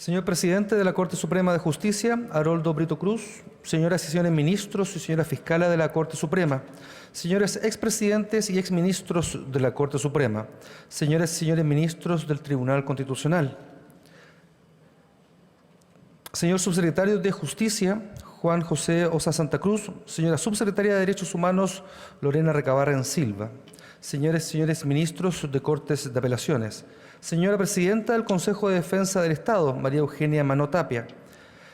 Señor presidente de la Corte Suprema de Justicia, Haroldo Brito Cruz, señoras y señores ministros y señora fiscala de la Corte Suprema, señores expresidentes y exministros de la Corte Suprema, señores y señores ministros del Tribunal Constitucional, señor subsecretario de Justicia, Juan José Osa Santa Cruz, señora subsecretaria de Derechos Humanos, Lorena Recabarren Silva, señores y señores ministros de Cortes de Apelaciones, señora presidenta del Consejo de Defensa del Estado, María Eugenia Manó Tapia,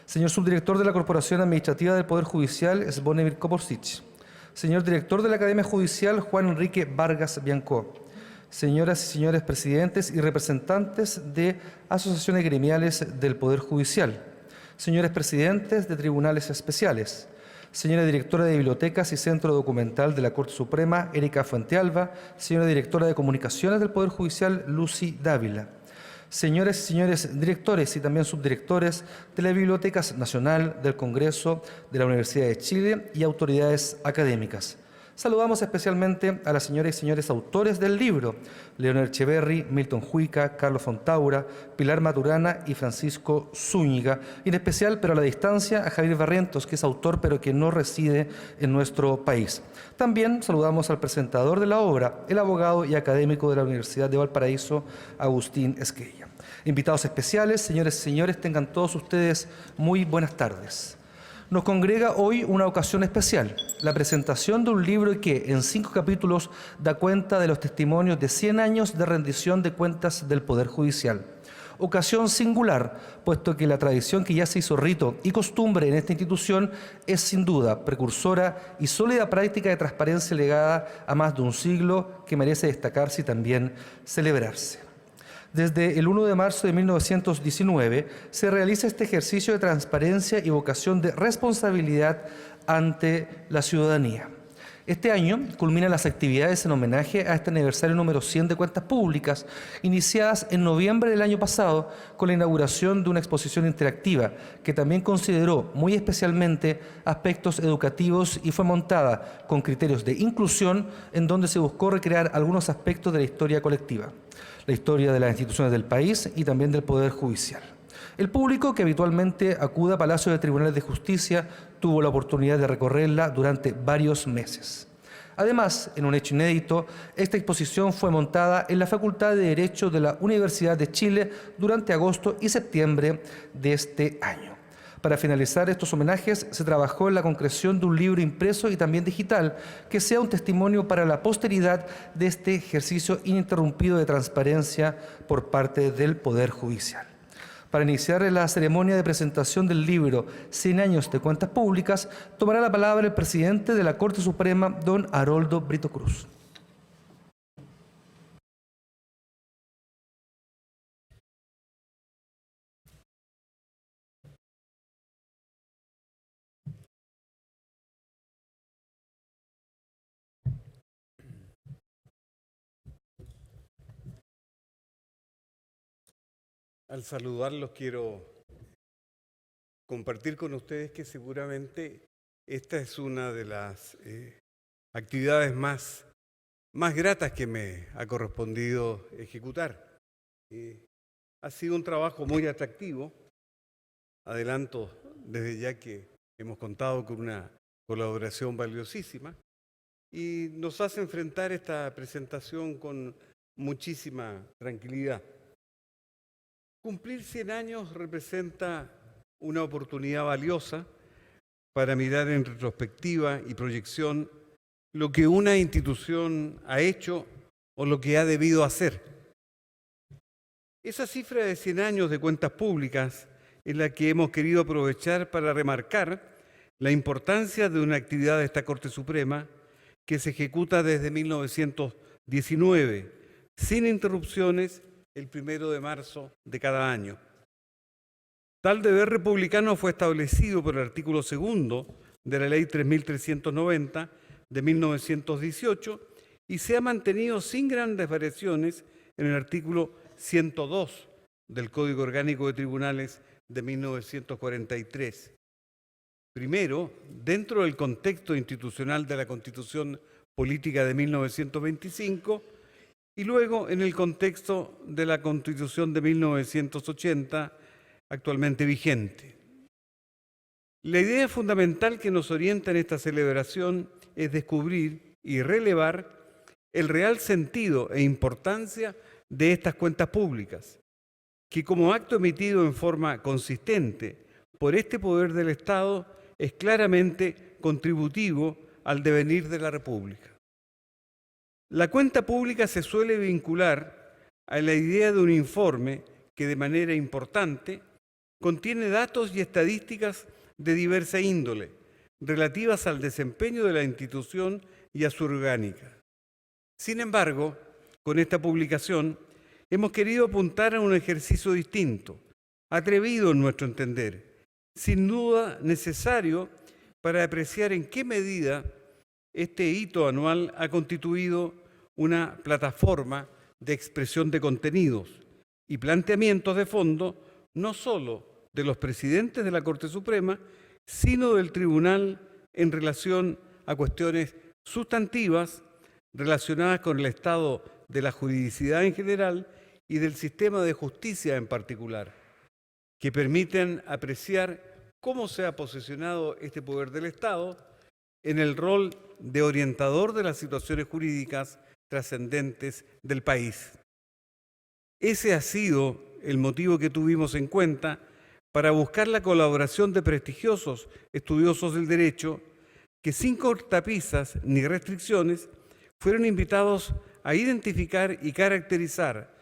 señor subdirector de la Corporación Administrativa del Poder Judicial, Zvonimir Koporsic, señor director de la Academia Judicial, Juan Enrique Vargas Biancó, señoras y señores presidentes y representantes de asociaciones gremiales del Poder Judicial, señores presidentes de tribunales especiales, señora directora de Bibliotecas y Centro Documental de la Corte Suprema, Erika Fuentealba, señora directora de Comunicaciones del Poder Judicial, Lucy Dávila, señores y señores directores y también subdirectores de las Bibliotecas Nacional, del Congreso, de la Universidad de Chile y autoridades académicas. Saludamos especialmente a las señoras y señores autores del libro, Leonel Echeverri, Milton Juica, Carlos Fontaura, Pilar Maturana y Francisco Zúñiga, y en especial, pero a la distancia, a Javier Barrientos, que es autor pero que no reside en nuestro país. También saludamos al presentador de la obra, el abogado y académico de la Universidad de Valparaíso, Agustín Esquella. Invitados especiales, señores y señores, tengan todos ustedes muy buenas tardes. Nos congrega hoy una ocasión especial, la presentación de un libro que en 5 capítulos da cuenta de los testimonios de 100 años de rendición de cuentas del Poder Judicial. Ocasión singular, puesto que la tradición que ya se hizo rito y costumbre en esta institución es sin duda precursora y sólida práctica de transparencia legada a más de un siglo que merece destacarse y también celebrarse. Desde el 1 de marzo de 1919 se realiza este ejercicio de transparencia y vocación de responsabilidad ante la ciudadanía. Este año culminan las actividades en homenaje a este aniversario número 100 de Cuentas Públicas, iniciadas en noviembre del año pasado con la inauguración de una exposición interactiva que también consideró muy especialmente aspectos educativos y fue montada con criterios de inclusión en donde se buscó recrear algunos aspectos de la historia colectiva, la historia de las instituciones del país y también del Poder Judicial. El público que habitualmente acude a Palacio de Tribunales de Justicia tuvo la oportunidad de recorrerla durante varios meses. Además, en un hecho inédito, esta exposición fue montada en la Facultad de Derecho de la Universidad de Chile durante agosto y septiembre de este año. Para finalizar estos homenajes, se trabajó en la concreción de un libro impreso y también digital que sea un testimonio para la posteridad de este ejercicio ininterrumpido de transparencia por parte del Poder Judicial. Para iniciar la ceremonia de presentación del libro 100 años de cuentas públicas, tomará la palabra el presidente de la Corte Suprema, don Haroldo Brito Cruz. Al saludarlos quiero compartir con ustedes que seguramente esta es una de las actividades más gratas que me ha correspondido ejecutar. Ha sido un trabajo muy atractivo. Adelanto desde ya que hemos contado con una colaboración valiosísima y nos hace enfrentar esta presentación con muchísima tranquilidad. Cumplir 100 años representa una oportunidad valiosa para mirar en retrospectiva y proyección lo que una institución ha hecho o lo que ha debido hacer. Esa cifra de 100 años de cuentas públicas es la que hemos querido aprovechar para remarcar la importancia de una actividad de esta Corte Suprema que se ejecuta desde 1919, sin interrupciones, el 1 de marzo de cada año. Tal deber republicano fue establecido por el artículo 2 de la Ley 3.390 de 1918 y se ha mantenido sin grandes variaciones en el artículo 102 del Código Orgánico de Tribunales de 1943. Primero, dentro del contexto institucional de la Constitución Política de 1925, y luego en el contexto de la Constitución de 1980, actualmente vigente. La idea fundamental que nos orienta en esta celebración es descubrir y relevar el real sentido e importancia de estas cuentas públicas, que como acto emitido en forma consistente por este poder del Estado es claramente contributivo al devenir de la República. La cuenta pública se suele vincular a la idea de un informe que de manera importante contiene datos y estadísticas de diversa índole relativas al desempeño de la institución y a su orgánica. Sin embargo, con esta publicación hemos querido apuntar a un ejercicio distinto, atrevido en nuestro entender, sin duda necesario para apreciar en qué medida este hito anual ha constituido una plataforma de expresión de contenidos y planteamientos de fondo, no solo de los presidentes de la Corte Suprema, sino del Tribunal en relación a cuestiones sustantivas relacionadas con el estado de la juridicidad en general y del sistema de justicia en particular, que permiten apreciar cómo se ha posicionado este poder del Estado en el rol de orientador de las situaciones jurídicas trascendentes del país. Ese ha sido el motivo que tuvimos en cuenta para buscar la colaboración de prestigiosos estudiosos del derecho que sin cortapisas ni restricciones fueron invitados a identificar y caracterizar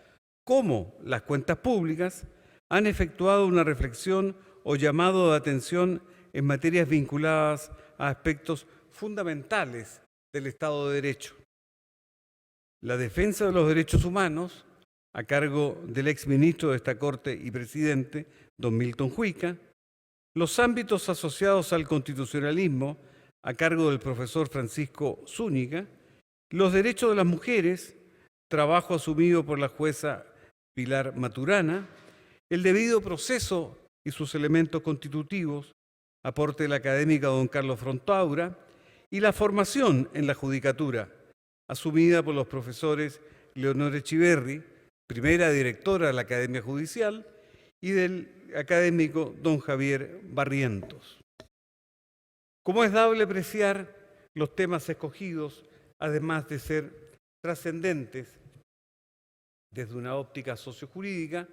cómo las cuentas públicas han efectuado una reflexión o llamado de atención en materias vinculadas a aspectos fundamentales del Estado de Derecho. La defensa de los derechos humanos, a cargo del exministro de esta Corte y presidente, don Milton Juica, los ámbitos asociados al constitucionalismo, a cargo del profesor Francisco Zúñiga, los derechos de las mujeres, trabajo asumido por la jueza Pilar Maturana, el debido proceso y sus elementos constitutivos, aporte del académico don Carlos Frontaura, y la formación en la judicatura, asumida por los profesores Leonor Echiverri, primera directora de la Academia Judicial, y del académico don Javier Barrientos. Como es dable apreciar, los temas escogidos, además de ser trascendentes desde una óptica sociojurídica,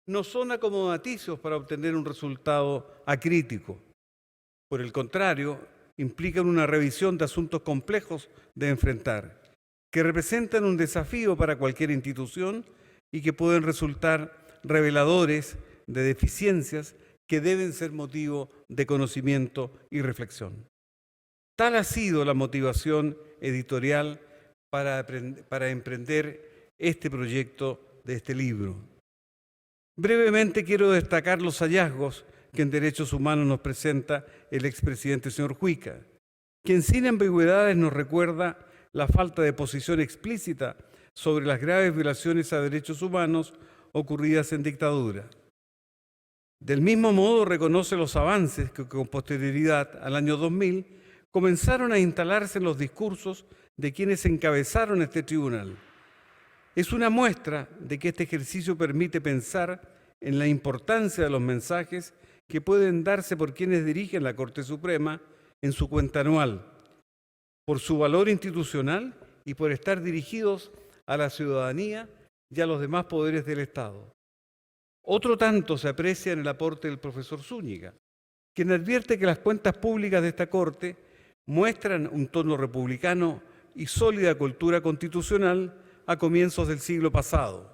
no son acomodaticios para obtener un resultado acrítico. Por el contrario, implican una revisión de asuntos complejos de enfrentar, que representan un desafío para cualquier institución y que pueden resultar reveladores de deficiencias que deben ser motivo de conocimiento y reflexión. Tal ha sido la motivación editorial para emprender este proyecto de este libro. Brevemente quiero destacar los hallazgos que en Derechos Humanos nos presenta el expresidente señor Juica, quien sin ambigüedades nos recuerda la falta de posición explícita sobre las graves violaciones a derechos humanos ocurridas en dictadura. Del mismo modo reconoce los avances que con posterioridad al año 2000 comenzaron a instalarse en los discursos de quienes encabezaron este tribunal. Es una muestra de que este ejercicio permite pensar en la importancia de los mensajes que pueden darse por quienes dirigen la Corte Suprema en su cuenta anual, por su valor institucional y por estar dirigidos a la ciudadanía y a los demás poderes del Estado. Otro tanto se aprecia en el aporte del profesor Zúñiga, quien advierte que las cuentas públicas de esta Corte muestran un tono republicano y sólida cultura constitucional a comienzos del siglo pasado,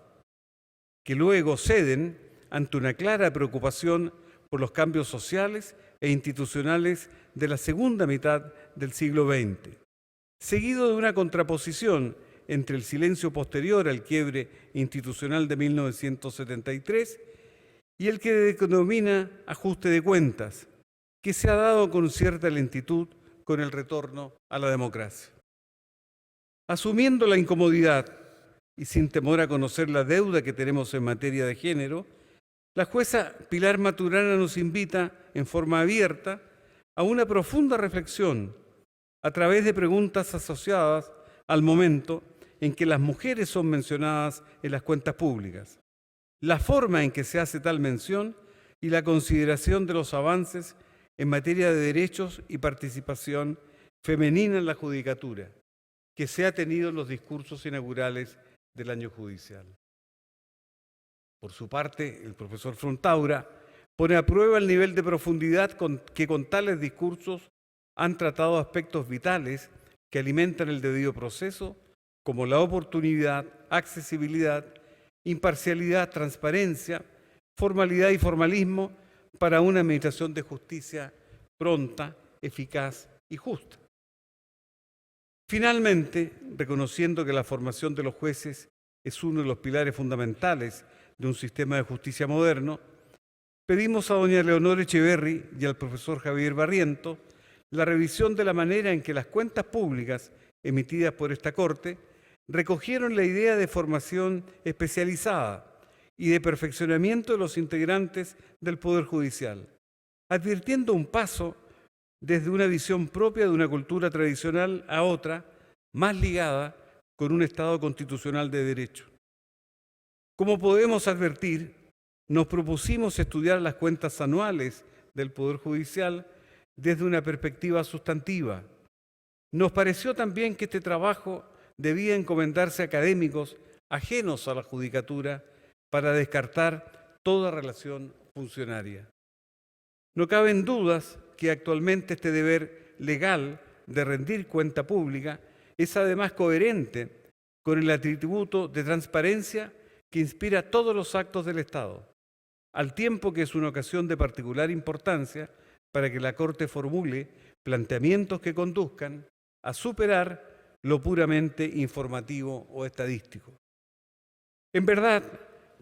que luego ceden ante una clara preocupación por los cambios sociales e institucionales de la segunda mitad del siglo XX, seguido de una contraposición entre el silencio posterior al quiebre institucional de 1973 y el que denomina ajuste de cuentas, que se ha dado con cierta lentitud con el retorno a la democracia. Asumiendo la incomodidad y sin temor a conocer la deuda que tenemos en materia de género, la jueza Pilar Maturana nos invita en forma abierta a una profunda reflexión a través de preguntas asociadas al momento en que las mujeres son mencionadas en las cuentas públicas, la forma en que se hace tal mención y la consideración de los avances en materia de derechos y participación femenina en la judicatura, que se ha tenido en los discursos inaugurales del año judicial. Por su parte, el profesor Frontaura pone a prueba el nivel de profundidad que con tales discursos han tratado aspectos vitales que alimentan el debido proceso, como la oportunidad, accesibilidad, imparcialidad, transparencia, formalidad y formalismo para una administración de justicia pronta, eficaz y justa. Finalmente, reconociendo que la formación de los jueces es uno de los pilares fundamentales de un sistema de justicia moderno, pedimos a doña Leonor Echeverri y al profesor Javier Barrientos la revisión de la manera en que las cuentas públicas emitidas por esta Corte recogieron la idea de formación especializada y de perfeccionamiento de los integrantes del Poder Judicial, advirtiendo un paso desde una visión propia de una cultura tradicional a otra, más ligada con un Estado constitucional de derecho. Como podemos advertir, nos propusimos estudiar las cuentas anuales del Poder Judicial desde una perspectiva sustantiva. Nos pareció también que este trabajo debía encomendarse a académicos ajenos a la judicatura para descartar toda relación funcionaria. No caben dudas que actualmente este deber legal de rendir cuenta pública es además coherente con el atributo de transparencia que inspira todos los actos del Estado, al tiempo que es una ocasión de particular importancia para que la Corte formule planteamientos que conduzcan a superar lo puramente informativo o estadístico. En verdad,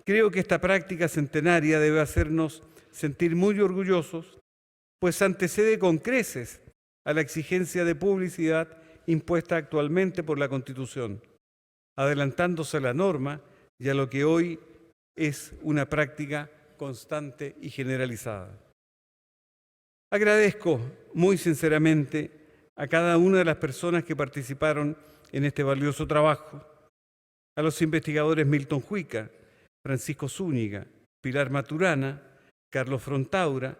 creo que esta práctica centenaria debe hacernos sentir muy orgullosos, pues antecede con creces a la exigencia de publicidad impuesta actualmente por la Constitución, adelantándose a la norma y a lo que hoy es una práctica constante y generalizada. Agradezco muy sinceramente a cada una de las personas que participaron en este valioso trabajo, a los investigadores Milton Juica, Francisco Zúñiga, Pilar Maturana, Carlos Frontaura,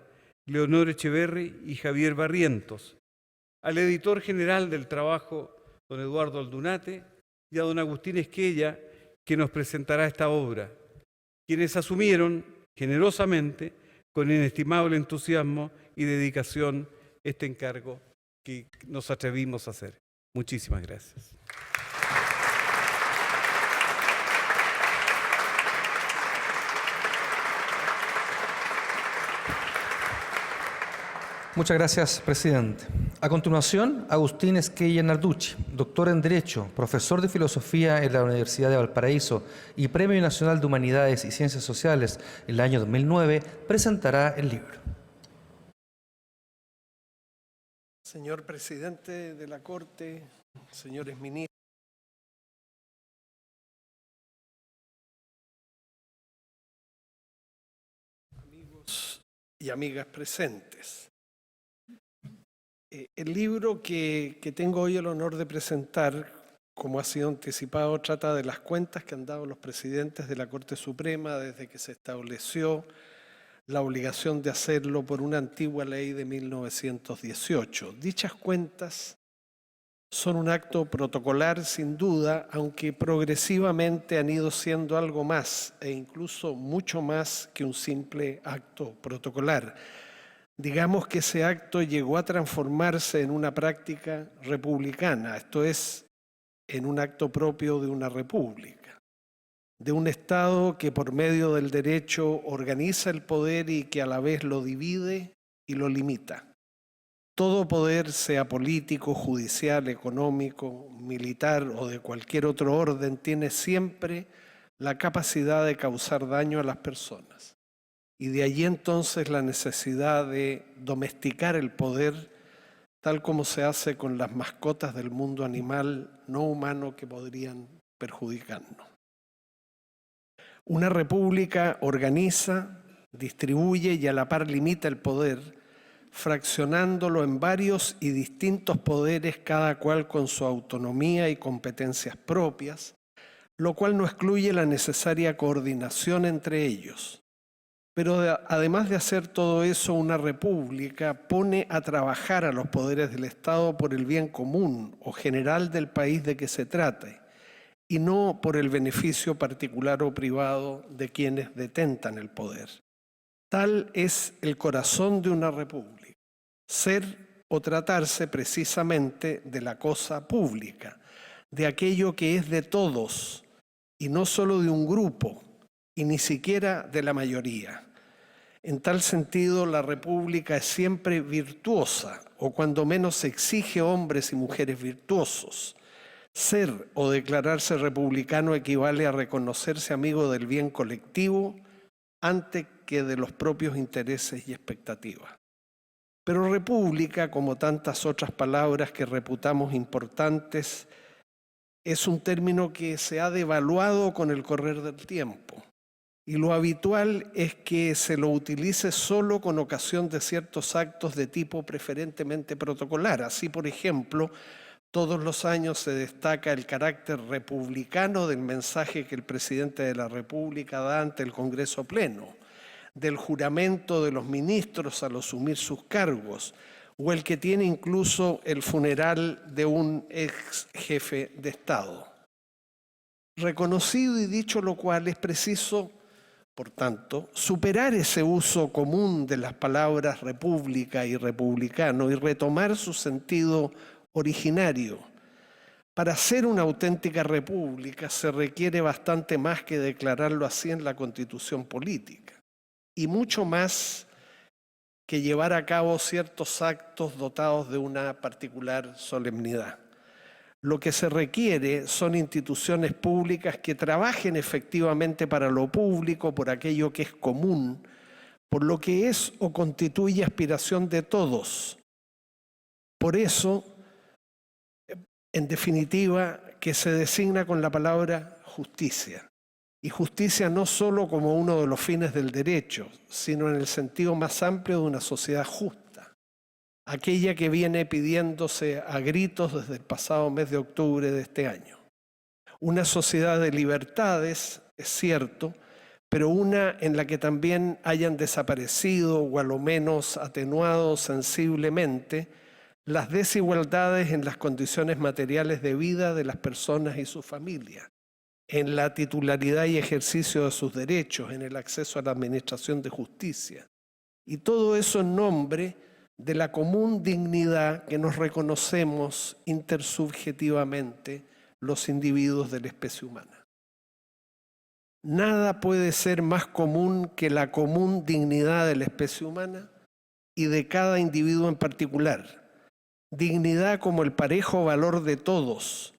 Leonor Echeverri y Javier Barrientos, al editor general del trabajo, don Eduardo Aldunate, y a don Agustín Esquella, que nos presentará esta obra, quienes asumieron generosamente, con inestimable entusiasmo y dedicación, este encargo que nos atrevimos a hacer. Muchísimas gracias. Muchas gracias, presidente. A continuación, Agustín Esquella Narducci, doctor en Derecho, profesor de Filosofía en la Universidad de Valparaíso y Premio Nacional de Humanidades y Ciencias Sociales en el año 2009, presentará el libro. Señor presidente de la Corte, señores ministros, amigos y amigas presentes. El libro que tengo hoy el honor de presentar, como ha sido anticipado, trata de las cuentas que han dado los presidentes de la Corte Suprema desde que se estableció la obligación de hacerlo por una antigua ley de 1918. Dichas cuentas son un acto protocolar sin duda, aunque progresivamente han ido siendo algo más e incluso mucho más que un simple acto protocolar. Digamos que ese acto llegó a transformarse en una práctica republicana, esto es, en un acto propio de una república, de un Estado que por medio del derecho organiza el poder y que a la vez lo divide y lo limita. Todo poder, sea político, judicial, económico, militar o de cualquier otro orden, tiene siempre la capacidad de causar daño a las personas. Y de allí entonces la necesidad de domesticar el poder, tal como se hace con las mascotas del mundo animal no humano que podrían perjudicarnos. Una república organiza, distribuye y a la par limita el poder, fraccionándolo en varios y distintos poderes, cada cual con su autonomía y competencias propias, lo cual no excluye la necesaria coordinación entre ellos, Pero además de hacer todo eso, una república pone a trabajar a los poderes del Estado por el bien común o general del país de que se trate, y no por el beneficio particular o privado de quienes detentan el poder. Tal es el corazón de una república, ser o tratarse precisamente de la cosa pública, de aquello que es de todos y no solo de un grupo y ni siquiera de la mayoría. En tal sentido, la república es siempre virtuosa, o cuando menos exige hombres y mujeres virtuosos. Ser o declararse republicano equivale a reconocerse amigo del bien colectivo antes que de los propios intereses y expectativas. Pero república, como tantas otras palabras que reputamos importantes, es un término que se ha devaluado con el correr del tiempo. Y lo habitual es que se lo utilice solo con ocasión de ciertos actos de tipo preferentemente protocolar. Así, por ejemplo, todos los años se destaca el carácter republicano del mensaje que el presidente de la República da ante el Congreso Pleno, del juramento de los ministros al asumir sus cargos, o el que tiene incluso el funeral de un ex jefe de Estado. Reconocido y dicho lo cual, es preciso, por tanto, superar ese uso común de las palabras república y republicano y retomar su sentido originario. Para ser una auténtica república se requiere bastante más que declararlo así en la Constitución política, y mucho más que llevar a cabo ciertos actos dotados de una particular solemnidad. Lo que se requiere son instituciones públicas que trabajen efectivamente para lo público, por aquello que es común, por lo que es o constituye aspiración de todos. Por eso, en definitiva, que se designa con la palabra justicia. Y justicia no solo como uno de los fines del derecho, sino en el sentido más amplio de una sociedad justa, aquella que viene pidiéndose a gritos desde el pasado mes de octubre de este año. Una sociedad de libertades, es cierto, pero una en la que también hayan desaparecido o a lo menos atenuado sensiblemente las desigualdades en las condiciones materiales de vida de las personas y sus familias, en la titularidad y ejercicio de sus derechos, en el acceso a la administración de justicia. Y todo eso en nombre de la común dignidad que nos reconocemos intersubjetivamente los individuos de la especie humana. Nada puede ser más común que la común dignidad de la especie humana y de cada individuo en particular. Dignidad como el parejo valor de todos,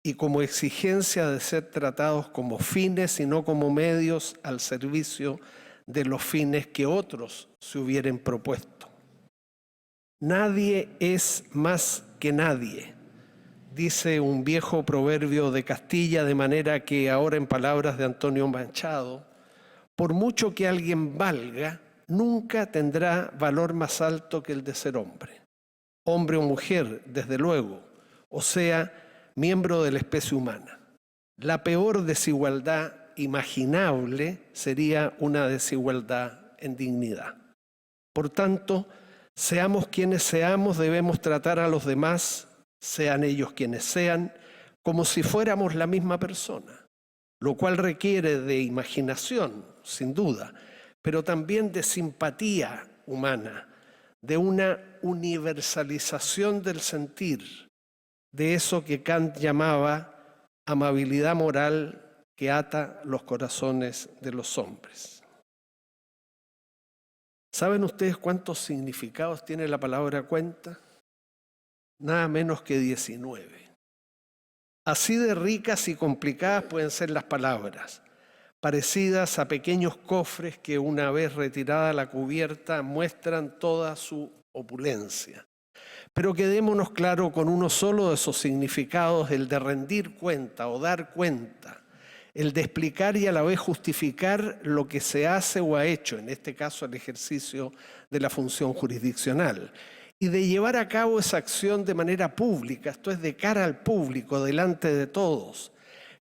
y como exigencia de ser tratados como fines y no como medios al servicio de los fines que otros se hubieran propuesto. Nadie es más que nadie, dice un viejo proverbio de Castilla, de manera que ahora en palabras de Antonio Machado, por mucho que alguien valga, nunca tendrá valor más alto que el de ser hombre. Hombre o mujer, desde luego, o sea, miembro de la especie humana. La peor desigualdad imaginable sería una desigualdad en dignidad. Por tanto, seamos quienes seamos, debemos tratar a los demás, sean ellos quienes sean, como si fuéramos la misma persona, lo cual requiere de imaginación, sin duda, pero también de simpatía humana, de una universalización del sentir, de eso que Kant llamaba amabilidad moral que ata los corazones de los hombres. ¿Saben ustedes cuántos significados tiene la palabra cuenta? Nada menos que 19. Así de ricas y complicadas pueden ser las palabras, parecidas a pequeños cofres que una vez retirada la cubierta muestran toda su opulencia. Pero quedémonos claro con uno solo de esos significados, el de rendir cuenta o dar cuenta, el de explicar y a la vez justificar lo que se hace o ha hecho, en este caso el ejercicio de la función jurisdiccional, y de llevar a cabo esa acción de manera pública, esto es de cara al público, delante de todos,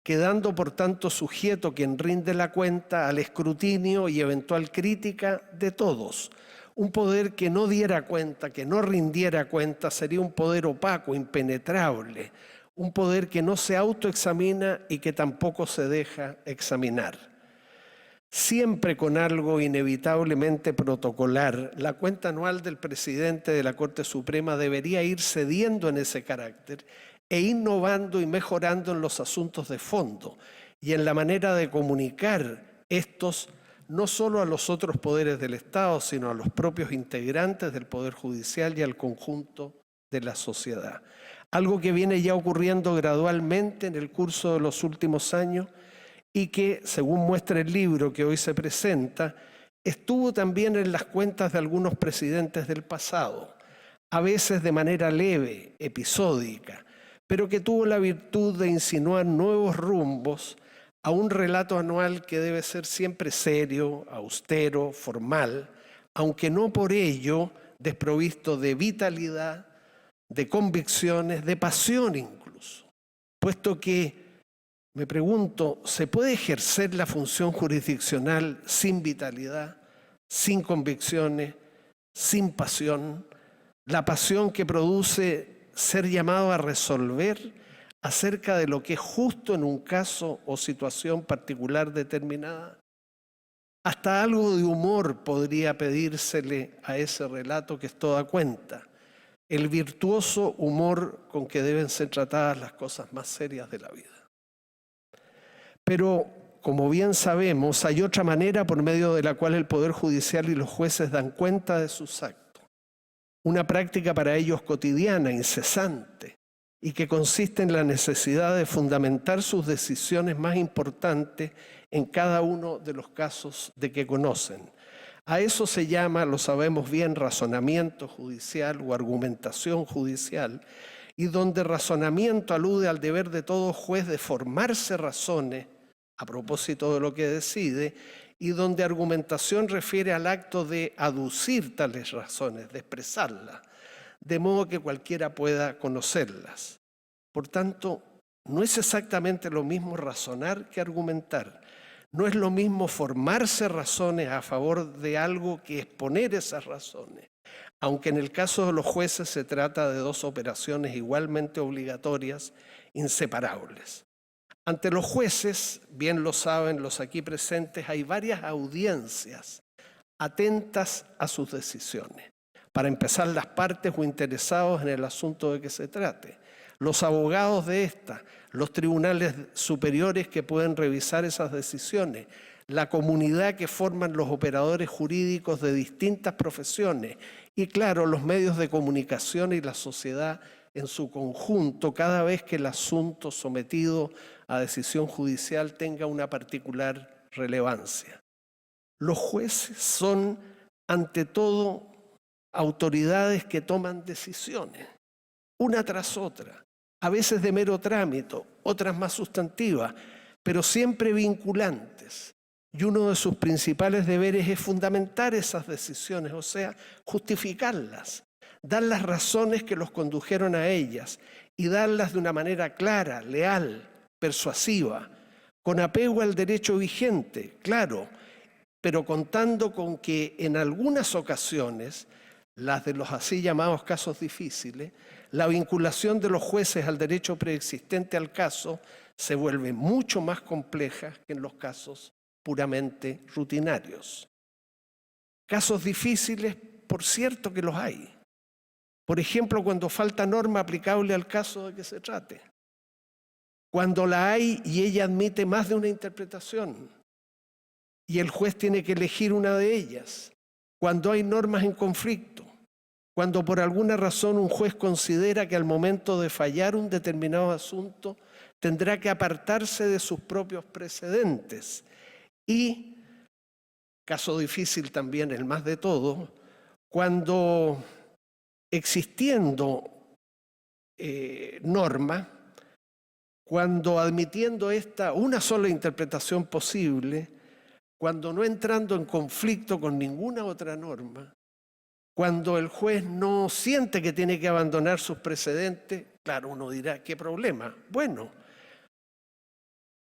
quedando por tanto sujeto quien rinde la cuenta al escrutinio y eventual crítica de todos. Un poder que no diera cuenta, que no rindiera cuenta, sería un poder opaco, impenetrable, un poder que no se autoexamina y que tampoco se deja examinar. Siempre con algo inevitablemente protocolar, la cuenta anual del presidente de la Corte Suprema debería ir cediendo en ese carácter e innovando y mejorando en los asuntos de fondo y en la manera de comunicar estos no solo a los otros poderes del Estado, sino a los propios integrantes del Poder Judicial y al conjunto de la sociedad. Algo que viene ya ocurriendo gradualmente en el curso de los últimos años y que, según muestra el libro que hoy se presenta, estuvo también en las cuentas de algunos presidentes del pasado, a veces de manera leve, episódica, pero que tuvo la virtud de insinuar nuevos rumbos a un relato anual que debe ser siempre serio, austero, formal, aunque no por ello desprovisto de vitalidad, de convicciones, de pasión incluso, puesto que, me pregunto, ¿se puede ejercer la función jurisdiccional sin vitalidad, sin convicciones, sin pasión? La pasión que produce ser llamado a resolver acerca de lo que es justo en un caso o situación particular determinada. Hasta algo de humor podría pedírsele a ese relato que es toda cuenta. El virtuoso humor con que deben ser tratadas las cosas más serias de la vida. Pero, como bien sabemos, hay otra manera por medio de la cual el Poder Judicial y los jueces dan cuenta de sus actos. Una práctica para ellos cotidiana, incesante, y que consiste en la necesidad de fundamentar sus decisiones más importantes en cada uno de los casos de que conocen. A eso se llama, lo sabemos bien, razonamiento judicial o argumentación judicial, y donde razonamiento alude al deber de todo juez de formarse razones a propósito de lo que decide, y donde argumentación refiere al acto de aducir tales razones, de expresarlas, de modo que cualquiera pueda conocerlas. Por tanto, no es exactamente lo mismo razonar que argumentar. No es lo mismo formarse razones a favor de algo que exponer esas razones, aunque en el caso de los jueces se trata de dos operaciones igualmente obligatorias, inseparables. Ante los jueces, bien lo saben los aquí presentes, hay varias audiencias atentas a sus decisiones. Para empezar, las partes o interesados en el asunto de que se trate, los abogados de esta, los tribunales superiores que pueden revisar esas decisiones, la comunidad que forman los operadores jurídicos de distintas profesiones y, claro, los medios de comunicación y la sociedad en su conjunto, cada vez que el asunto sometido a decisión judicial tenga una particular relevancia. Los jueces son, ante todo, autoridades que toman decisiones, una tras otra, a veces de mero trámite, otras más sustantivas, pero siempre vinculantes. Y uno de sus principales deberes es fundamentar esas decisiones, o sea, justificarlas, dar las razones que los condujeron a ellas y darlas de una manera clara, leal, persuasiva, con apego al derecho vigente, claro, pero contando con que en algunas ocasiones, las de los así llamados casos difíciles, la vinculación de los jueces al derecho preexistente al caso se vuelve mucho más compleja que en los casos puramente rutinarios. Casos difíciles, por cierto que los hay. Por ejemplo, cuando falta norma aplicable al caso de que se trate. Cuando la hay y ella admite más de una interpretación y el juez tiene que elegir una de ellas. Cuando hay normas en conflicto. Cuando por alguna razón un juez considera que al momento de fallar un determinado asunto tendrá que apartarse de sus propios precedentes. Y, caso difícil también, el más de todo, cuando existiendo norma, cuando admitiendo esta una sola interpretación posible, cuando no entrando en conflicto con ninguna otra norma, cuando el juez no siente que tiene que abandonar sus precedentes, claro, uno dirá, ¿qué problema? Bueno,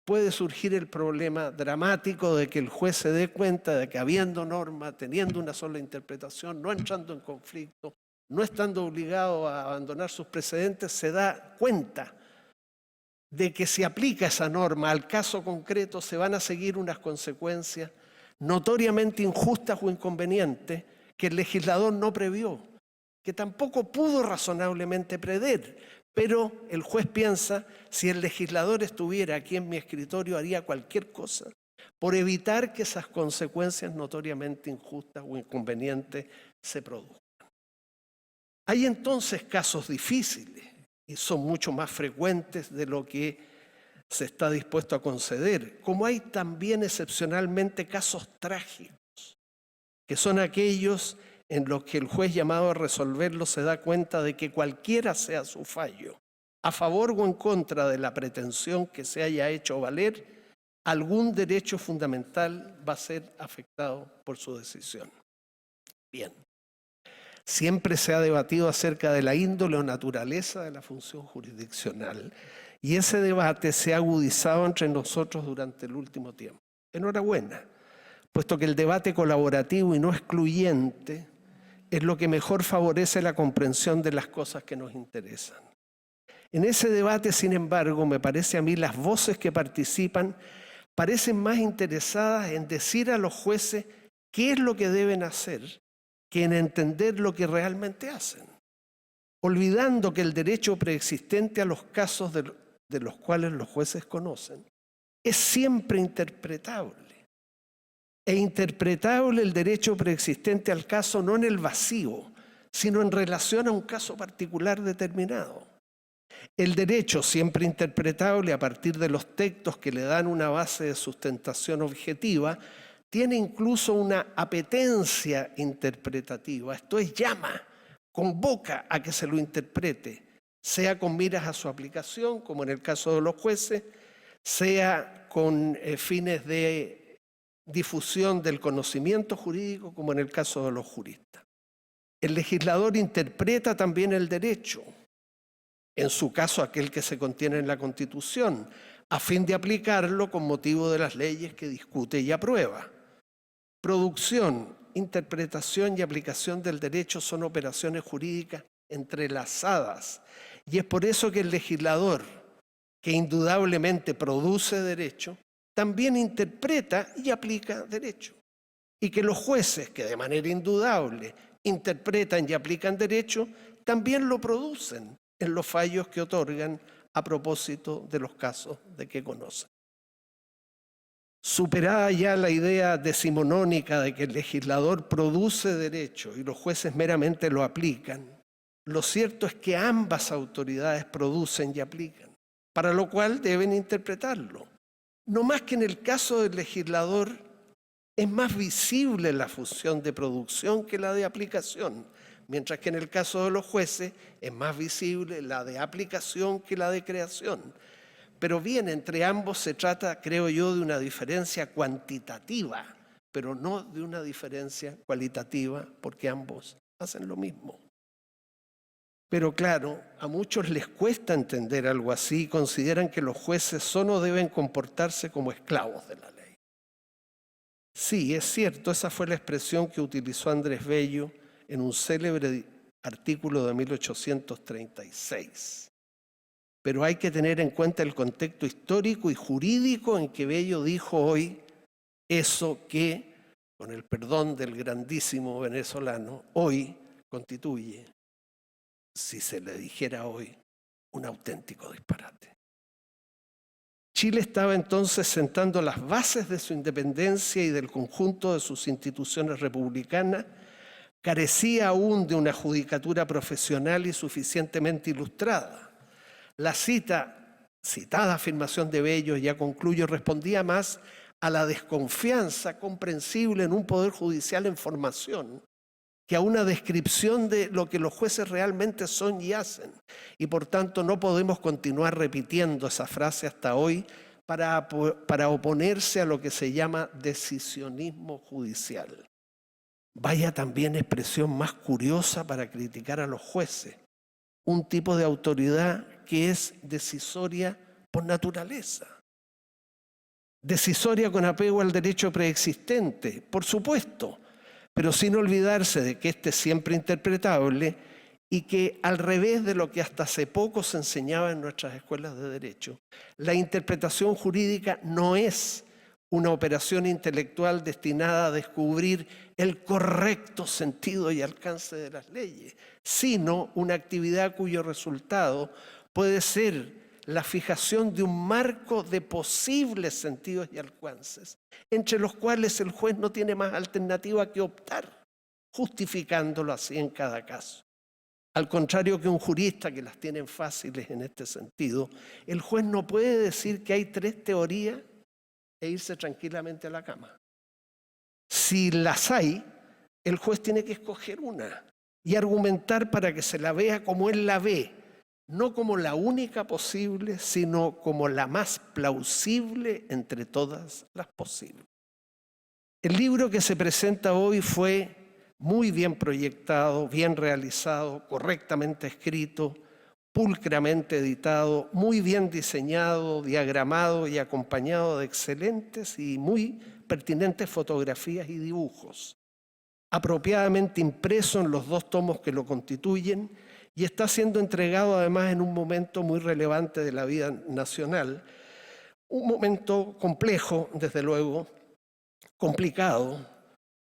puede surgir el problema dramático de que el juez se dé cuenta de que habiendo norma, teniendo una sola interpretación, no entrando en conflicto, no estando obligado a abandonar sus precedentes, se da cuenta de que si aplica esa norma al caso concreto se van a seguir unas consecuencias notoriamente injustas o inconvenientes que el legislador no previó, que tampoco pudo razonablemente prever. Pero el juez piensa, si el legislador estuviera aquí en mi escritorio, haría cualquier cosa por evitar que esas consecuencias notoriamente injustas o inconvenientes se produzcan. Hay entonces casos difíciles y son mucho más frecuentes de lo que se está dispuesto a conceder, como hay también excepcionalmente casos trágicos, que son aquellos en los que el juez llamado a resolverlo se da cuenta de que cualquiera sea su fallo, a favor o en contra de la pretensión que se haya hecho valer, algún derecho fundamental va a ser afectado por su decisión. Bien, siempre se ha debatido acerca de la índole o naturaleza de la función jurisdiccional y ese debate se ha agudizado entre nosotros durante el último tiempo. Enhorabuena, puesto que el debate colaborativo y no excluyente es lo que mejor favorece la comprensión de las cosas que nos interesan. En ese debate, sin embargo, me parece a mí las voces que participan parecen más interesadas en decir a los jueces qué es lo que deben hacer que en entender lo que realmente hacen, olvidando que el derecho preexistente a los casos de los cuales los jueces conocen es siempre interpretable. E interpretable el derecho preexistente al caso no en el vacío, sino en relación a un caso particular determinado. El derecho, siempre interpretable a partir de los textos que le dan una base de sustentación objetiva, tiene incluso una apetencia interpretativa, esto es, llama, convoca a que se lo interprete, sea con miras a su aplicación, como en el caso de los jueces, sea con fines de difusión del conocimiento jurídico, como en el caso de los juristas. El legislador interpreta también el derecho, en su caso aquel que se contiene en la Constitución, a fin de aplicarlo con motivo de las leyes que discute y aprueba. Producción, interpretación y aplicación del derecho son operaciones jurídicas entrelazadas, y es por eso que el legislador, que indudablemente produce derecho, también interpreta y aplica derecho. Y que los jueces, que de manera indudable interpretan y aplican derecho, también lo producen en los fallos que otorgan a propósito de los casos de que conocen. Superada ya la idea decimonónica de que el legislador produce derecho y los jueces meramente lo aplican, lo cierto es que ambas autoridades producen y aplican, para lo cual deben interpretarlo. No más que en el caso del legislador es más visible la función de producción que la de aplicación, mientras que en el caso de los jueces es más visible la de aplicación que la de creación. Pero bien, entre ambos se trata, creo yo, de una diferencia cuantitativa, pero no de una diferencia cualitativa, porque ambos hacen lo mismo. Pero claro, a muchos les cuesta entender algo así y consideran que los jueces solo deben comportarse como esclavos de la ley. Sí, es cierto, esa fue la expresión que utilizó Andrés Bello en un célebre artículo de 1836. Pero hay que tener en cuenta el contexto histórico y jurídico en que Bello dijo hoy eso que, con el perdón del grandísimo venezolano, hoy constituye, si se le dijera hoy, un auténtico disparate. Chile estaba entonces sentando las bases de su independencia y del conjunto de sus instituciones republicanas, carecía aún de una judicatura profesional y suficientemente ilustrada. La citada afirmación de Bello, ya concluyo, respondía más a la desconfianza comprensible en un poder judicial en formación que a una descripción de lo que los jueces realmente son y hacen. Y por tanto no podemos continuar repitiendo esa frase hasta hoy para oponerse a lo que se llama decisionismo judicial. Vaya también expresión más curiosa para criticar a los jueces, un tipo de autoridad que es decisoria por naturaleza. decisoria con apego al derecho preexistente, por supuesto, pero sin olvidarse de que este es siempre interpretable y que, al revés de lo que hasta hace poco se enseñaba en nuestras escuelas de derecho, la interpretación jurídica no es una operación intelectual destinada a descubrir el correcto sentido y alcance de las leyes, sino una actividad cuyo resultado puede ser la fijación de un marco de posibles sentidos y alcances, entre los cuales el juez no tiene más alternativa que optar, justificándolo así en cada caso. Al contrario que un jurista, que las tienen fáciles en este sentido, el juez no puede decir que hay 3 teorías e irse tranquilamente a la cama. Si las hay, el juez tiene que escoger una y argumentar para que se la vea como él la ve, no como la única posible, sino como la más plausible entre todas las posibles. El libro que se presenta hoy fue muy bien proyectado, bien realizado, correctamente escrito, pulcramente editado, muy bien diseñado, diagramado y acompañado de excelentes y muy pertinentes fotografías y dibujos, apropiadamente impreso en los 2 tomos que lo constituyen, y está siendo entregado además en un momento muy relevante de la vida nacional, un momento complejo, desde luego, complicado,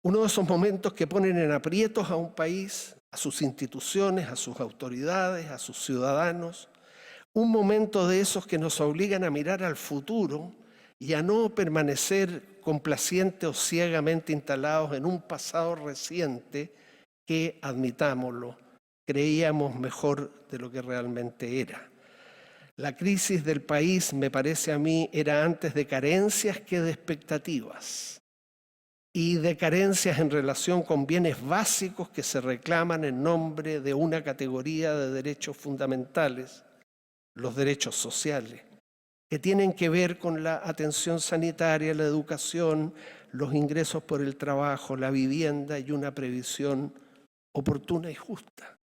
uno de esos momentos que ponen en aprietos a un país, a sus instituciones, a sus autoridades, a sus ciudadanos, un momento de esos que nos obligan a mirar al futuro y a no permanecer complacientes o ciegamente instalados en un pasado reciente que, admitámoslo, creíamos mejor de lo que realmente era. La crisis del país, me parece a mí, era antes de carencias que de expectativas, y de carencias en relación con bienes básicos que se reclaman en nombre de una categoría de derechos fundamentales, los derechos sociales, que tienen que ver con la atención sanitaria, la educación, los ingresos por el trabajo, la vivienda y una previsión oportuna y justa.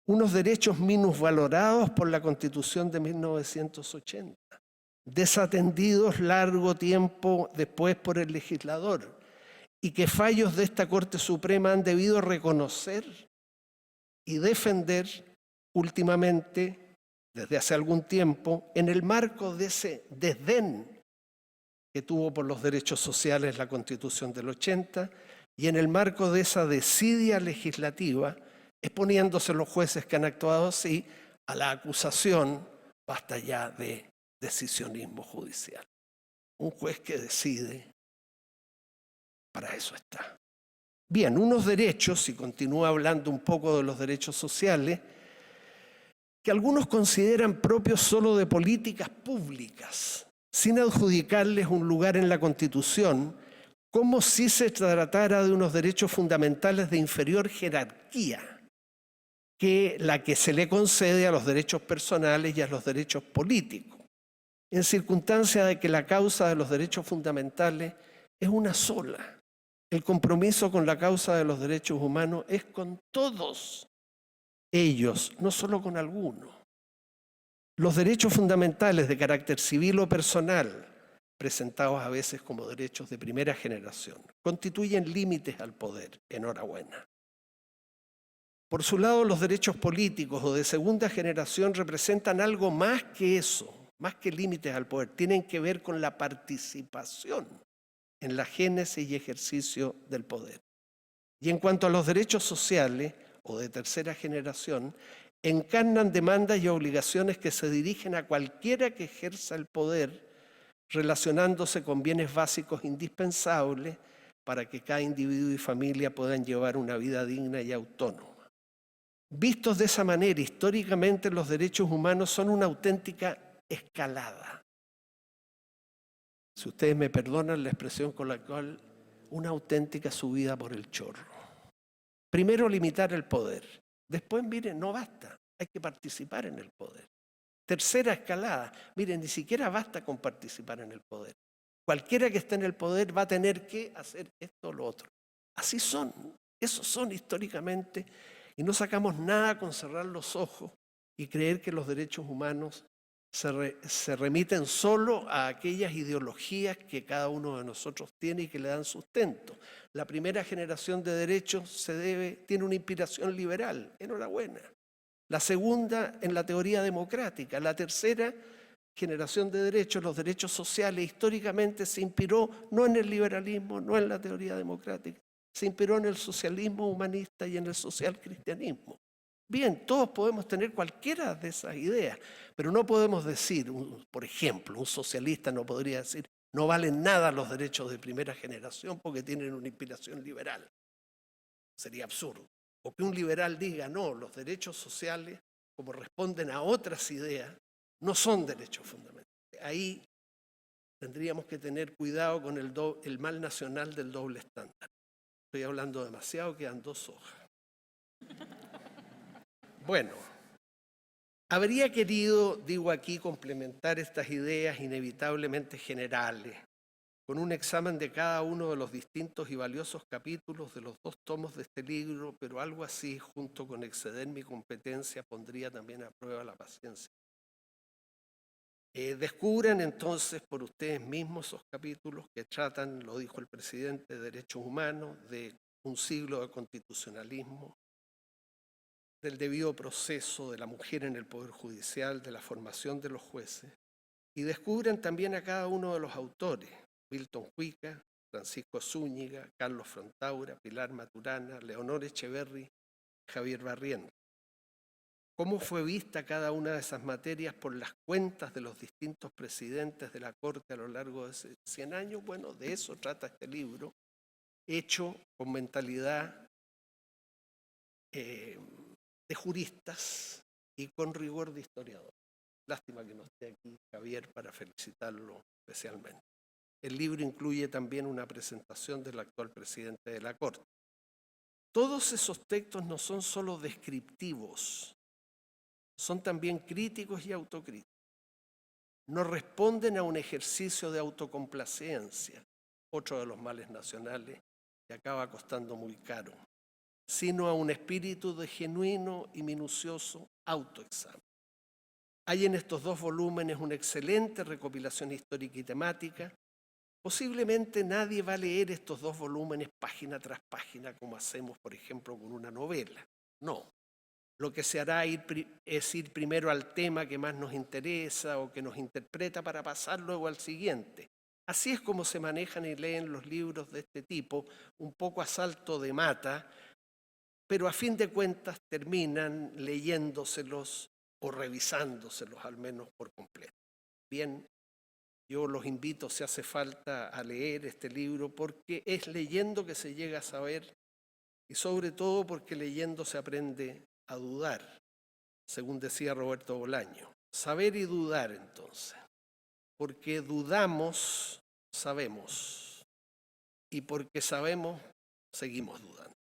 Unos derechos minusvalorados por la Constitución de 1980, desatendidos largo tiempo después por el legislador, y que fallos de esta Corte Suprema han debido reconocer y defender últimamente, desde hace algún tiempo, en el marco de ese desdén que tuvo por los derechos sociales la Constitución del 80 y en el marco de esa desidia legislativa, exponiéndose los jueces que han actuado así a la acusación, basta ya de decisionismo judicial. Un juez que decide, para eso está. Bien, unos derechos, y continúa hablando un poco de los derechos sociales, que algunos consideran propios solo de políticas públicas, sin adjudicarles un lugar en la Constitución, como si se tratara de unos derechos fundamentales de inferior jerarquía que la que se le concede a los derechos personales y a los derechos políticos, en circunstancia de que la causa de los derechos fundamentales es una sola. El compromiso con la causa de los derechos humanos es con todos ellos, no solo con algunos. Los derechos fundamentales de carácter civil o personal, presentados a veces como derechos de primera generación, constituyen límites al poder. Enhorabuena. Por su lado, los derechos políticos o de segunda generación representan algo más que eso, más que límites al poder. Tienen que ver con la participación en la génesis y ejercicio del poder. Y en cuanto a los derechos sociales o de tercera generación, encarnan demandas y obligaciones que se dirigen a cualquiera que ejerza el poder, relacionándose con bienes básicos indispensables para que cada individuo y familia puedan llevar una vida digna y autónoma. Vistos de esa manera, históricamente los derechos humanos son una auténtica escalada. Si ustedes me perdonan la expresión con la cual, una auténtica subida por el chorro. Primero, limitar el poder. Después, miren, no basta, hay que participar en el poder. Tercera escalada, miren, ni siquiera basta con participar en el poder. Cualquiera que esté en el poder va a tener que hacer esto o lo otro. Así son, esos son históricamente, y no sacamos nada con cerrar los ojos y creer que los derechos humanos se remiten solo a aquellas ideologías que cada uno de nosotros tiene y que le dan sustento. La primera generación de derechos tiene una inspiración liberal, enhorabuena. La segunda en la teoría democrática. La tercera generación de derechos, los derechos sociales, históricamente se inspiró no en el liberalismo, no en la teoría democrática, se inspiró en el socialismo humanista y en el social cristianismo. Bien, todos podemos tener cualquiera de esas ideas, pero no podemos decir, por ejemplo, un socialista no podría decir, no valen nada los derechos de primera generación porque tienen una inspiración liberal. Sería absurdo. O que un liberal diga, no, los derechos sociales, como responden a otras ideas, no son derechos fundamentales. Ahí tendríamos que tener cuidado con el mal nacional del doble estándar. Estoy hablando demasiado, quedan 2 hojas. Bueno, habría querido, digo aquí, complementar estas ideas inevitablemente generales con un examen de cada uno de los distintos y valiosos capítulos de los 2 tomos de este libro, pero algo así, junto con exceder mi competencia, pondría también a prueba la paciencia. Descubran entonces por ustedes mismos esos capítulos que tratan, lo dijo el presidente, de derechos humanos, de un siglo de constitucionalismo, del debido proceso de la mujer en el Poder Judicial, de la formación de los jueces, y descubran también a cada uno de los autores, Milton Cuica, Francisco Zúñiga, Carlos Frontaura, Pilar Maturana, Leonor Echeverri, Javier Barrientos. ¿Cómo fue vista cada una de esas materias por las cuentas de los distintos presidentes de la Corte a lo largo de 100 años? Bueno, de eso trata este libro, hecho con mentalidad de juristas y con rigor de historiador. Lástima que no esté aquí Javier para felicitarlo especialmente. El libro incluye también una presentación del actual presidente de la Corte. Todos esos textos no son solo descriptivos, son también críticos y autocríticos. No responden a un ejercicio de autocomplacencia, otro de los males nacionales que acaba costando muy caro, sino a un espíritu de genuino y minucioso autoexamen. Hay en estos 2 volúmenes una excelente recopilación histórica y temática. Posiblemente nadie va a leer estos 2 volúmenes página tras página como hacemos, por ejemplo, con una novela. No. Lo que se hará es ir primero al tema que más nos interesa o que nos interpreta para pasar luego al siguiente. Así es como se manejan y leen los libros de este tipo, un poco a salto de mata, pero a fin de cuentas terminan leyéndoselos o revisándoselos al menos por completo. Bien, yo los invito, si hace falta, a leer este libro porque es leyendo que se llega a saber y sobre todo porque leyendo se aprende a dudar, según decía Roberto Bolaño. Saber y dudar, entonces, porque dudamos, sabemos, y porque sabemos, seguimos dudando.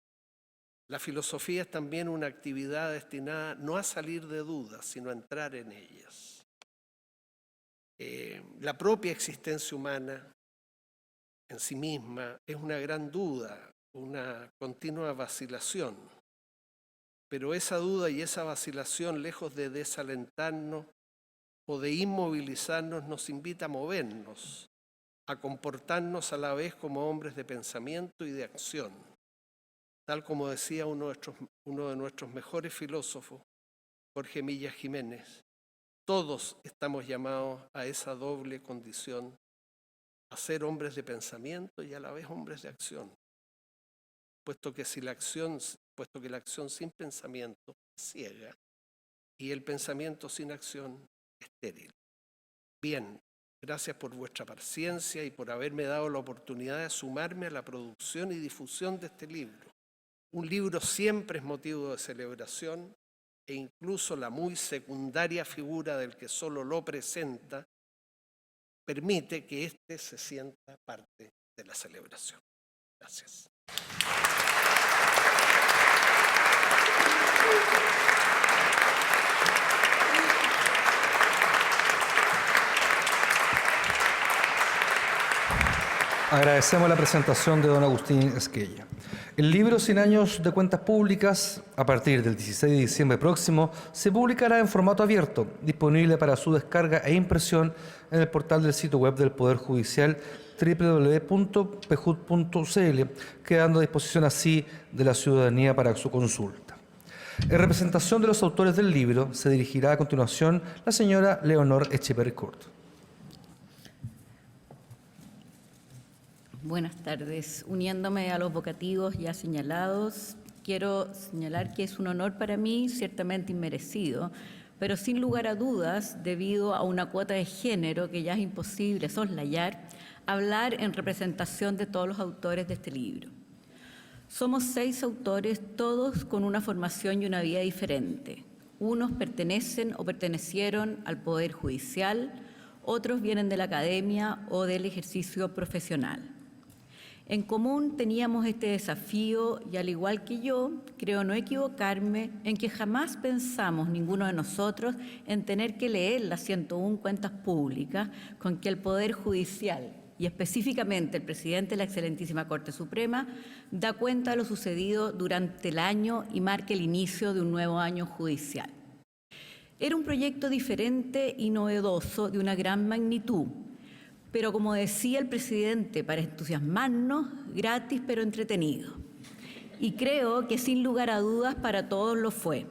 La filosofía es también una actividad destinada no a salir de dudas, sino a entrar en ellas. La propia existencia humana en sí misma es una gran duda, una continua vacilación. Pero esa duda y esa vacilación, lejos de desalentarnos o de inmovilizarnos, nos invita a movernos, a comportarnos a la vez como hombres de pensamiento y de acción. Tal como decía uno de nuestros mejores filósofos, Jorge Millas Jiménez, todos estamos llamados a esa doble condición, a ser hombres de pensamiento y a la vez hombres de acción, puesto que la acción sin pensamiento es ciega y el pensamiento sin acción es estéril. Bien, gracias por vuestra paciencia y por haberme dado la oportunidad de sumarme a la producción y difusión de este libro. Un libro siempre es motivo de celebración e incluso la muy secundaria figura del que solo lo presenta permite que éste se sienta parte de la celebración. Gracias. Agradecemos la presentación de don Agustín Esquella. El libro 100 años de cuentas públicas, a partir del 16 de diciembre próximo, se publicará en formato abierto, disponible para su descarga e impresión en el portal del sitio web del Poder Judicial www.pejud.cl, quedando a disposición así de la ciudadanía para su consulta. En representación de los autores del libro, se dirigirá a continuación la señora Leonor Echeverri-Cort. Buenas tardes. Uniéndome a los vocativos ya señalados, quiero señalar que es un honor para mí, ciertamente inmerecido, pero sin lugar a dudas, debido a una cuota de género que ya es imposible soslayar, hablar en representación de todos los autores de este libro. Somos 6 autores, todos con una formación y una vida diferente. Unos pertenecen o pertenecieron al Poder Judicial, otros vienen de la academia o del ejercicio profesional. En común teníamos este desafío y, al igual que yo, creo no equivocarme en que jamás pensamos ninguno de nosotros en tener que leer las 101 cuentas públicas con que el Poder Judicial y específicamente el presidente de la Excelentísima Corte Suprema da cuenta de lo sucedido durante el año y marca el inicio de un nuevo año judicial. Era un proyecto diferente y novedoso de una gran magnitud, pero como decía el presidente, para entusiasmarnos, gratis pero entretenido. Y creo que sin lugar a dudas para todos lo fue.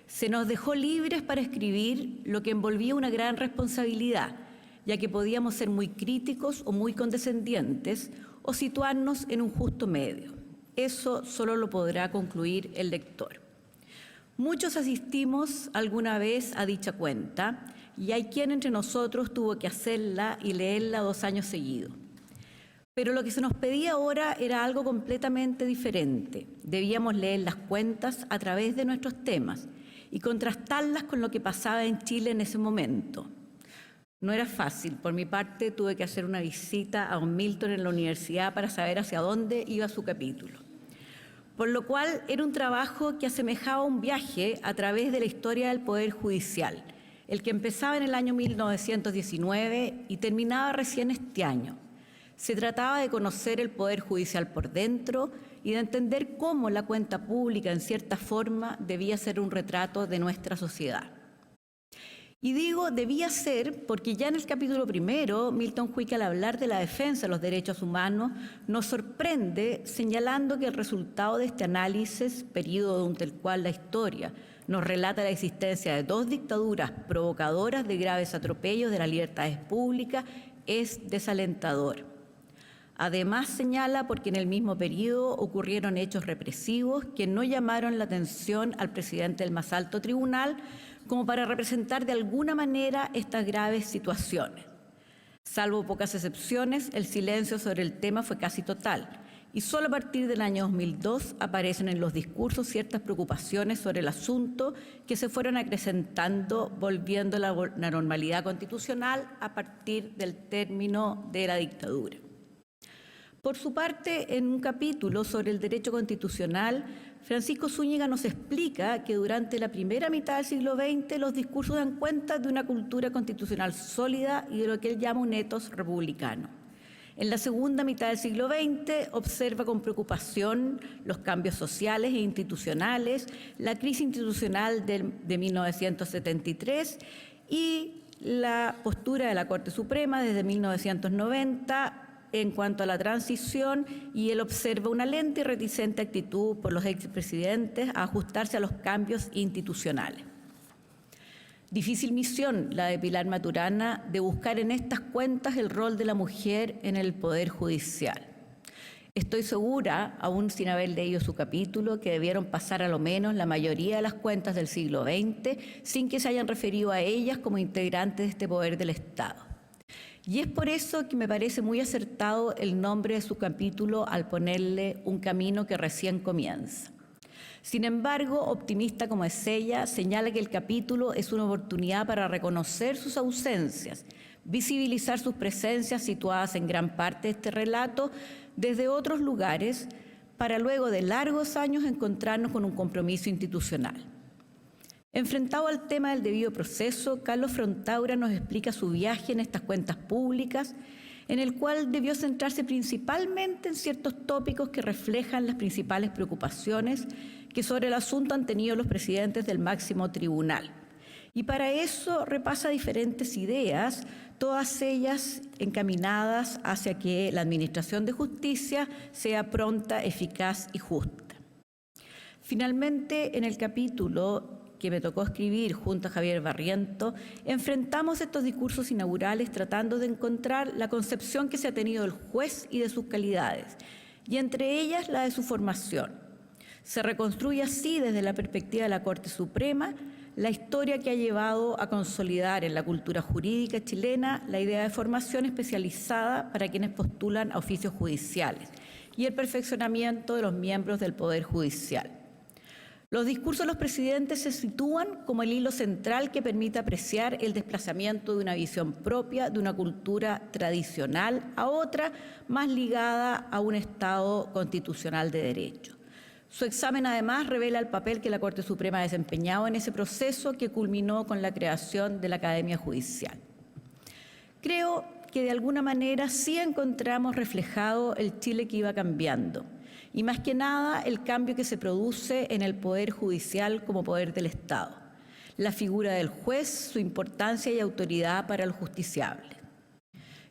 Se nos dejó libres para escribir, lo que envolvía una gran responsabilidad, ya que podíamos ser muy críticos o muy condescendientes o situarnos en un justo medio. Eso solo lo podrá concluir el lector. Muchos asistimos alguna vez a dicha cuenta, y hay quien entre nosotros tuvo que hacerla y leerla 2 años seguidos. Pero lo que se nos pedía ahora era algo completamente diferente. Debíamos leer las cuentas a través de nuestros temas y contrastarlas con lo que pasaba en Chile en ese momento. No era fácil. Por mi parte, tuve que hacer una visita a don Milton en la universidad para saber hacia dónde iba su capítulo. Por lo cual era un trabajo que asemejaba un viaje a través de la historia del Poder Judicial, el que empezaba en el año 1919 y terminaba recién este año. Se trataba de conocer el Poder Judicial por dentro y de entender cómo la cuenta pública, en cierta forma, debía ser un retrato de nuestra sociedad. Y digo debía ser porque ya en el capítulo 1, Milton Huick, al hablar de la defensa de los derechos humanos, nos sorprende señalando que el resultado de este análisis, periodo durante el cual la historia nos relata la existencia de 2 dictaduras provocadoras de graves atropellos de las libertades públicas, es desalentador. Además señala porque en el mismo periodo ocurrieron hechos represivos que no llamaron la atención al presidente del más alto tribunal como para representar de alguna manera estas graves situaciones. Salvo pocas excepciones, el silencio sobre el tema fue casi total, y solo a partir del año 2002 aparecen en los discursos ciertas preocupaciones sobre el asunto que se fueron acrecentando, volviendo a la normalidad constitucional a partir del término de la dictadura. Por su parte, en un capítulo sobre el derecho constitucional, Francisco Zúñiga nos explica que durante la primera mitad del siglo XX los discursos dan cuenta de una cultura constitucional sólida y de lo que él llama un ethos republicano. En la segunda mitad del siglo XX observa con preocupación los cambios sociales e institucionales, la crisis institucional de 1973 y la postura de la Corte Suprema desde 1990 en cuanto a la transición, y él observa una lenta y reticente actitud por los expresidentes a ajustarse a los cambios institucionales. Difícil misión la de Pilar Maturana de buscar en estas cuentas el rol de la mujer en el Poder Judicial. Estoy segura, aún sin haber leído su capítulo, que debieron pasar a lo menos la mayoría de las cuentas del siglo XX sin que se hayan referido a ellas como integrantes de este poder del Estado. Y es por eso que me parece muy acertado el nombre de su capítulo al ponerle un camino que recién comienza. Sin embargo, optimista como es ella, señala que el capítulo es una oportunidad para reconocer sus ausencias, visibilizar sus presencias situadas en gran parte de este relato desde otros lugares, para luego de largos años encontrarnos con un compromiso institucional. Enfrentado al tema del debido proceso, Carlos Frontaura nos explica su viaje en estas cuentas públicas, en el cual debió centrarse principalmente en ciertos tópicos que reflejan las principales preocupaciones que sobre el asunto han tenido los presidentes del máximo tribunal. Y para eso repasa diferentes ideas, todas ellas encaminadas hacia que la administración de justicia sea pronta, eficaz y justa. Finalmente, en el capítulo que me tocó escribir junto a Javier Barriento, enfrentamos estos discursos inaugurales tratando de encontrar la concepción que se ha tenido del juez y de sus calidades, y entre ellas la de su formación. Se reconstruye así, desde la perspectiva de la Corte Suprema, la historia que ha llevado a consolidar en la cultura jurídica chilena la idea de formación especializada para quienes postulan a oficios judiciales y el perfeccionamiento de los miembros del Poder Judicial. Los discursos de los presidentes se sitúan como el hilo central que permite apreciar el desplazamiento de una visión propia de una cultura tradicional a otra más ligada a un Estado constitucional de derecho. Su examen, además, revela el papel que la Corte Suprema ha desempeñado en ese proceso que culminó con la creación de la Academia Judicial. Creo que de alguna manera sí encontramos reflejado el Chile que iba cambiando, y más que nada el cambio que se produce en el Poder Judicial como poder del Estado, la figura del juez, su importancia y autoridad para los justiciables.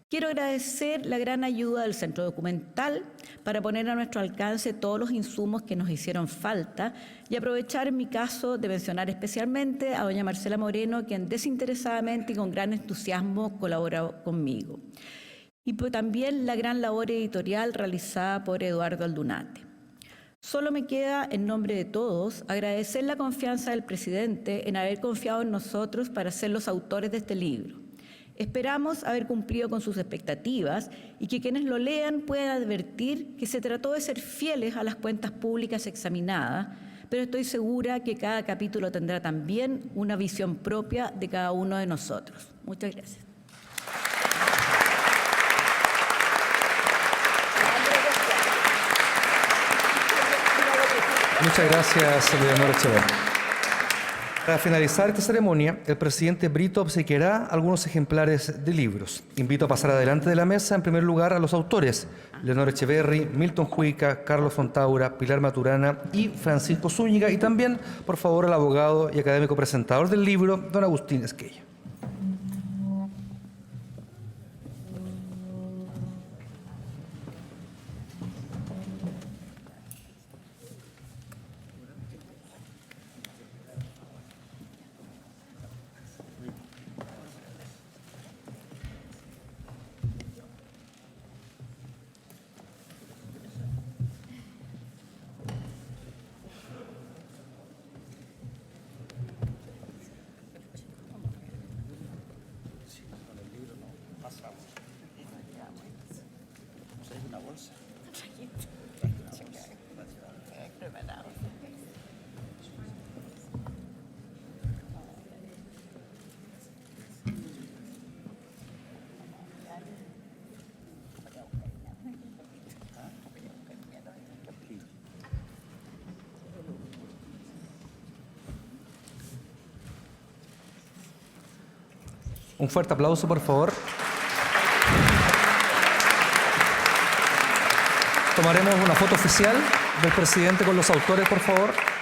Quiero agradecer la gran ayuda del Centro Documental para poner a nuestro alcance todos los insumos que nos hicieron falta y aprovechar en mi caso de mencionar especialmente a doña Marcela Moreno, quien desinteresadamente y con gran entusiasmo colaboró conmigo. Y también la gran labor editorial realizada por Eduardo Aldunate. Solo me queda, en nombre de todos, agradecer la confianza del presidente en haber confiado en nosotros para ser los autores de este libro. Esperamos haber cumplido con sus expectativas y que quienes lo lean puedan advertir que se trató de ser fieles a las cuentas públicas examinadas, pero estoy segura que cada capítulo tendrá también una visión propia de cada uno de nosotros. Muchas gracias. Muchas gracias, Leonor Echeverri. Para finalizar esta ceremonia, el presidente Brito obsequiará algunos ejemplares de libros. Invito a pasar adelante de la mesa, en primer lugar, a los autores: Leonor Echeverri, Milton Juica, Carlos Fontaura, Pilar Maturana y Francisco Zúñiga, y también, por favor, al abogado y académico presentador del libro, don Agustín Esquella. Un fuerte aplauso, por favor. Tomaremos una foto oficial del presidente con los autores, por favor.